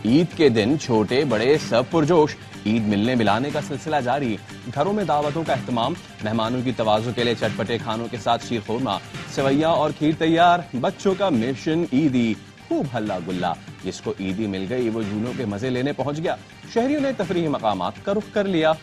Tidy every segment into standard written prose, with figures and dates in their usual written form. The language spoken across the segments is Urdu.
عید کے دن چھوٹے بڑے سب پرجوش، عید ملنے ملانے کا سلسلہ جاری، گھروں میں دعوتوں کا اہتمام، مہمانوں کی توازو کے لیے چٹپٹے کھانوں کے ساتھ شیر خورما، سویاں اور کھیر تیار، بچوں کا مشن عیدی، خوب ہلا گلا، جس کو عیدی مل گئی وہ جھولوں کے مزے لینے پہنچ گیا، شہریوں نے تفریحی مقامات کا رخ کر لیا۔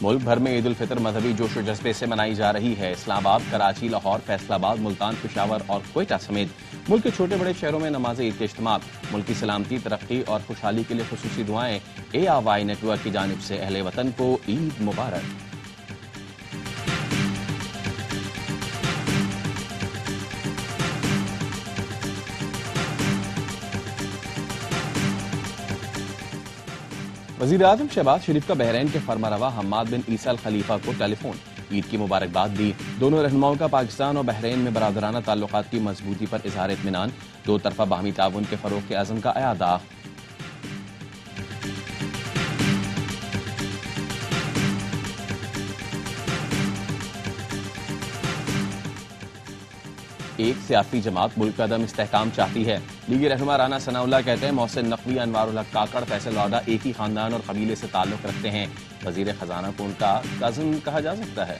ملک بھر میں عید الفطر مذہبی جوش و جذبے سے منائی جا رہی ہے۔ اسلام آباد، کراچی، لاہور، فیصل آباد، ملتان، پشاور اور کوئٹہ سمیت ملک کے چھوٹے بڑے شہروں میں نماز عید کے اجتماع، ملک کی سلامتی، ترقی اور خوشحالی کے لیے خصوصی دعائیں۔ ARY نیٹ ورک کی جانب سے اہل وطن کو عید مبارک۔ وزیر اعظم شہباز شریف کا بحرین کے فرما روا حماد بن عیسیٰ الخلیفہ کو ٹیلی فون، عید کی مبارکباد دی۔ دونوں رہنماؤں کا پاکستان اور بحرین میں برادرانہ تعلقات کی مضبوطی پر اظہار اطمینان، دو طرفہ باہمی تعاون کے فروغ کے عزم کا اعادہ۔ ایک سیاسی جماعت ملک کا عدم استحکام چاہتی ہے، لیگی رہنما رانا ثناء اللہ کہتے ہیں محسن نقوی، انوار الحق کاکڑ، فیصل وعدہ ایک ہی خاندان اور قبیلے سے تعلق رکھتے ہیں، وزیر خزانہ کو ان کا کزن کہا جا سکتا ہے۔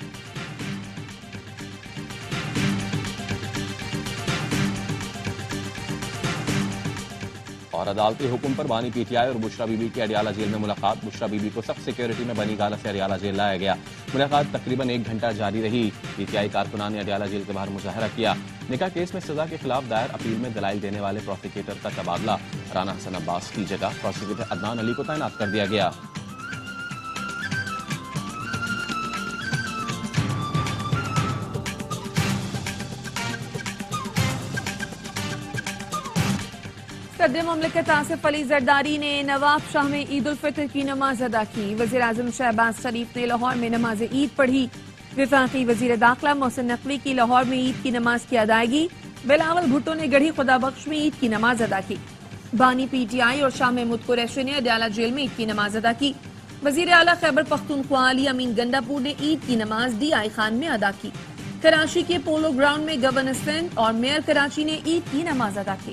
اور عدالتی حکم پر بانی PTI اور بشرا بی بی کی اڈیالہ جیل میں ملاقات، بشرا بی بی کو سخت سیکیورٹی میں بنی گالہ سے اڈیالہ جیل لایا گیا، ملاقات تقریباً 1 گھنٹہ جاری رہی۔ PTI کارکنان نے اڈیالہ جیل کے باہر مظاہرہ کیا، نکاح کیس میں سزا کے خلاف دائر اپیل میں دلائل دینے والے پروسیکیوٹر کا تبادلہ، رانا حسن عباس کی جگہ پروسیکیوٹر عدنان علی کو تعینات کر دیا گیا۔ صدر مملکت آصف علی زرداری نے نواب شاہ میں عید الفطر کی نماز ادا کی، وزیر اعظم شہباز شریف نے لاہور میں نماز عید پڑھی، وفاقی وزیر داخلہ محسن نقوی کی لاہور میں عید کی نماز کی ادائیگی، بلاول بھٹو نے گڑھی خدا بخش میں عید کی نماز ادا کی، بانی PTI اور شاہ محمود قریشی نے اڈیالہ جیل میں عید کی نماز ادا کی، وزیر اعلیٰ خیبر پختونخوا علی امین گنڈاپور نے عید کی نماز DI خان میں ادا کی، کراچی کے پولو گراؤنڈ میں گورنر سندھ اور میئر کراچی نے عید کی نماز ادا کی۔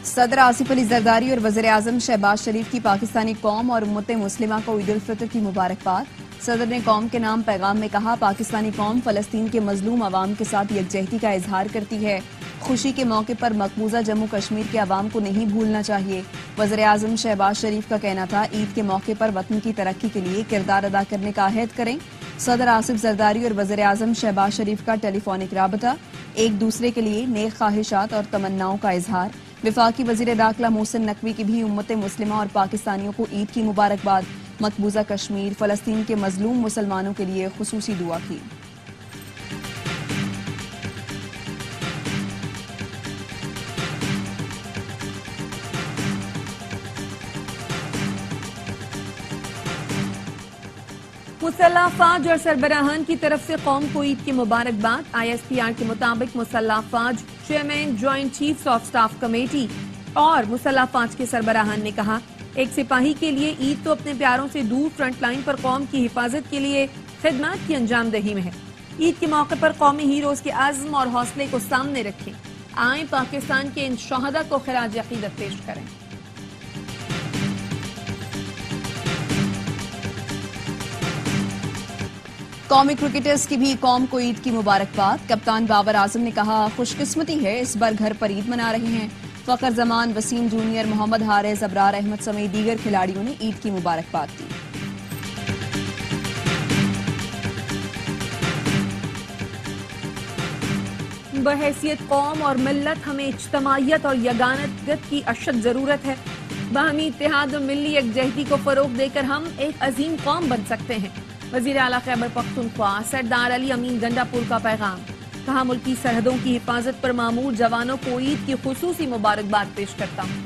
صدر آصف علی زرداری اور وزیر اعظم شہباز شریف کی پاکستانی قوم اور امت مسلمہ کو عید الفطر کی مبارکباد۔ صدر نے قوم کے نام پیغام میں کہا، پاکستانی قوم فلسطین کے مظلوم عوام کے ساتھ یکجہتی کا اظہار کرتی ہے، خوشی کے موقع پر مقبوضہ جموں کشمیر کے عوام کو نہیں بھولنا چاہیے۔ وزیر اعظم شہباز شریف کا کہنا تھا، عید کے موقع پر وطن کی ترقی کے لیے کردار ادا کرنے کا عہد کریں۔ صدر آصف زرداری اور وزیر اعظم شہباز شریف کا ٹیلی فونک رابطہ، ایک دوسرے کے لیے نیک خواہشات اور تمناؤں کا اظہار۔ وفاقی وزیر داخلہ محسن نقوی کی بھی امت مسلمہ اور پاکستانیوں کو عید کی مبارکباد، مقبوضہ کشمیر، فلسطین کے مظلوم مسلمانوں کے لیے خصوصی دعا کی۔ مسلح افواج اور سربراہان کی طرف سے قوم کو عید کی مبارکباد۔ ISPR کے مطابق مسلح افواج chairman joint chiefs of staff committee اور مسلح افواج کے سربراہان نے کہا، ایک سپاہی کے لیے عید تو اپنے پیاروں سے دور فرنٹ لائن پر قوم کی حفاظت کے لیے خدمات کی انجام دہی میں ہے۔ عید کے موقع پر قومی ہیروز کے عزم اور حوصلے کو سامنے رکھیں، آئیں پاکستان کے ان شہداء کو خراج عقیدت پیش کریں۔ قومی کرکٹرز کی بھی قوم کو عید کی مبارکباد۔ کپتان بابر اعظم نے کہا، خوش قسمتی ہے اس بار گھر پر عید منا رہے ہیں۔ فخر زمان، وسیم جونیئر، محمد حارث، ابرار احمد سمیت دیگر کھلاڑیوں نے عید کی مبارکباد دی۔ بحیثیت قوم اور ملت ہمیں اجتماعیت اور یگانت کی اشد ضرورت ہے۔ باہمی اتحاد اور ملی یکجہتی کو فروغ دے کر ہم ایک عظیم قوم بن سکتے ہیں۔ وزیر اعلیٰ خیبر پختونخوا سردار علی امین گنڈاپور کا پیغام، کہا ملکی سرحدوں کی حفاظت پر مامور جوانوں کو عید کی خصوصی مبارکباد پیش کرتا ہوں۔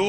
2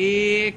1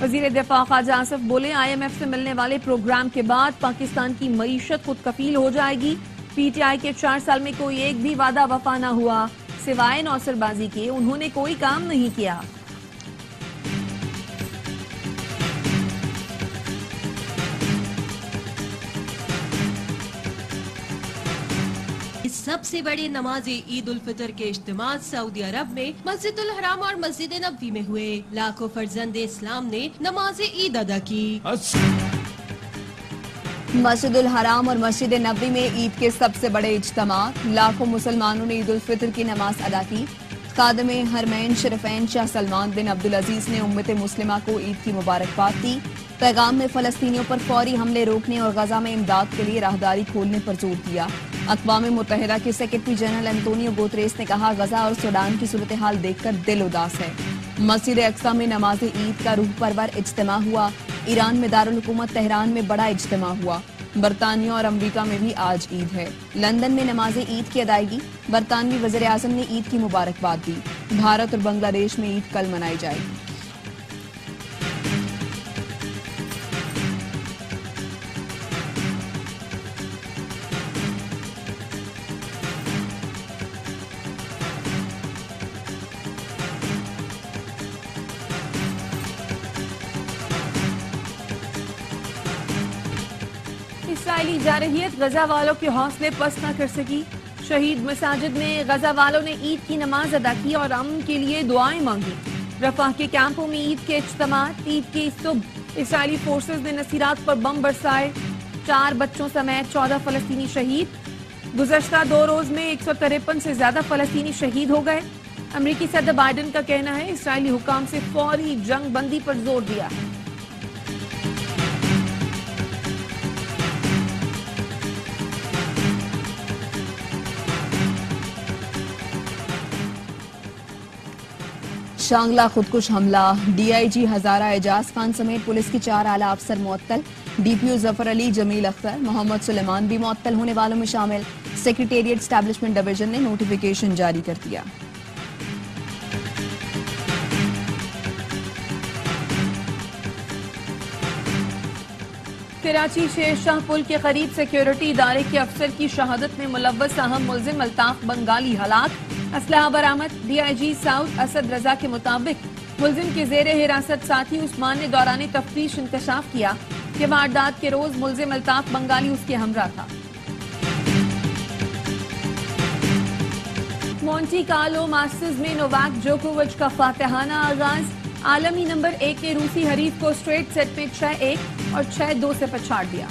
وزیر دفاع خواجہ آصف بولے IMF سے ملنے والے پروگرام کے بعد پاکستان کی معیشت خود کفیل ہو جائے گی. PTI کے 4 سال میں کوئی ایک بھی وعدہ وفا نہ ہوا، سوائے نوسر بازی کے انہوں نے کوئی کام نہیں کیا. سب سے بڑے نماز عید الفطر کے اجتماع سعودی عرب میں مسجد الحرام اور مسجد نبوی میں ہوئے. لاکھوں فرزند اسلام نے نماز عید ادا کی. مسجد الحرام اور مسجد نبوی میں عید کے سب سے بڑے اجتماعات، لاکھوں مسلمانوں نے عید الفطر کی نماز ادا کی. خادم حرمین شریفین شاہ سلمان بن عبدالعزیز نے امت مسلمہ کو عید کی مبارکباد دی. پیغام میں فلسطینیوں پر فوری حملے روکنے اور غزہ میں امداد کے لیے راہداری کھولنے پر زور دیا. اقوام متحدہ کے سیکرٹری جنرل انتونیو گوتریس نے کہا غزہ اور سوڈان کی صورتحال دیکھ کر دل اداس ہے. مسجد اقصی میں نماز عید کا روح پرور اجتماع ہوا. ایران میں دارالحکومت تہران میں بڑا اجتماع ہوا. برطانیہ اور امریکہ میں بھی آج عید ہے. لندن میں نماز عید کی ادائیگی، برطانوی وزیر اعظم نے عید کی مبارکباد دی. بھارت اور بنگلہ دیش میں عید کل منائی جائے گی. اسرائیلی جارحیت غزہ والوں کے حوصلے پست نہ کر سکی. شہید مساجد میں غزہ والوں نے عید کی نماز ادا کی اور امن کے لیے دعائیں مانگی. رفح کے کیمپوں میں عید کے اجتماعات. عید کی صبح اسرائیلی فورسز نے نصیرات پر بم برسائے. 4 بچوں سمیت 14 فلسطینی شہید. گزشتہ 2 روز میں 153 سے زیادہ فلسطینی شہید ہو گئے. امریکی صدر بائیڈن کا کہنا ہے اسرائیلی حکام سے فوری جنگ بندی پر زور دیا ہے. شانگلہ خودکش حملہ. DIG ہزارہ اعجاز خان سمیت پولیس کی 4 اعلیٰ افسر معطل. DPO ظفر علی، جمیل اختر، محمد سلیمان بھی معطل ہونے والوں میں شامل. سیکریٹریٹ اسٹیبلشمنٹ ڈویژن نے نوٹیفیکیشن جاری کر دیا. کراچی شیر شاہ پل کے قریب سیکیورٹی ادارے کے افسر کی شہادت میں ملوث اہم ملزم الطاف بنگالی ہلاک. اسلحہ برآمد. DIG ساؤتھ اسد رضا کے مطابق ملزم کے زیر حراست ساتھی عثمان نے دوران تفتیش انکشاف کیا کہ واردات کے روز ملزم الطاف بنگالی اس کے ہمراہ تھا. مونٹی کارلو ماسٹرز میں نوواک جوکووچ کا فاتحانہ آغاز. عالمی نمبر 1 نے روسی حریف کو اسٹریٹ سیٹ میں 6-1 اور 6-2 سے پچھاڑ دیا.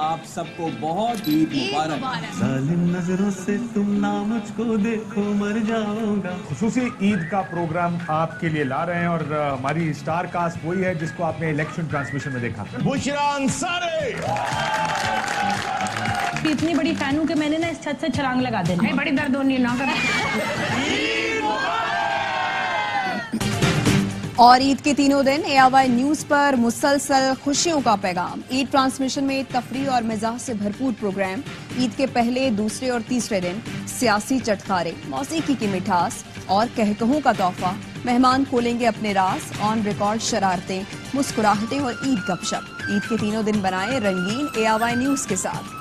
آپ سب کو بہت عید مبارک. ظالم نظروں سے تم نہ مجھ کو دیکھو مر جاؤں گا. خصوصی عید کا پروگرام آپ کے لیے لا رہے ہیں اور ہماری اسٹار کاسٹ وہی ہے جس کو آپ نے الیکشن ٹرانسمیشن میں دیکھا. بشرا انصاری اتنی بڑی فین ہوں کہ میں نے نا اس چھت سے چھلانگ لگا دینی. بڑی درد ہونی نہ کر. اور عید کے تینوں دن AOI نیوز پر مسلسل خوشیوں کا پیغام. عید ٹرانسمیشن میں تفریح اور مزاح سے بھرپور پروگرام. عید کے پہلے، دوسرے اور تیسرے دن سیاسی چٹخارے، موسیقی کی مٹھاس اور کہکہوں کا تحفہ. مہمان کھولیں گے اپنے راز. آن ریکارڈ شرارتیں، مسکراہٹیں اور عید گپ شپ. عید کے تینوں دن بنائے رنگین AOI نیوز کے ساتھ.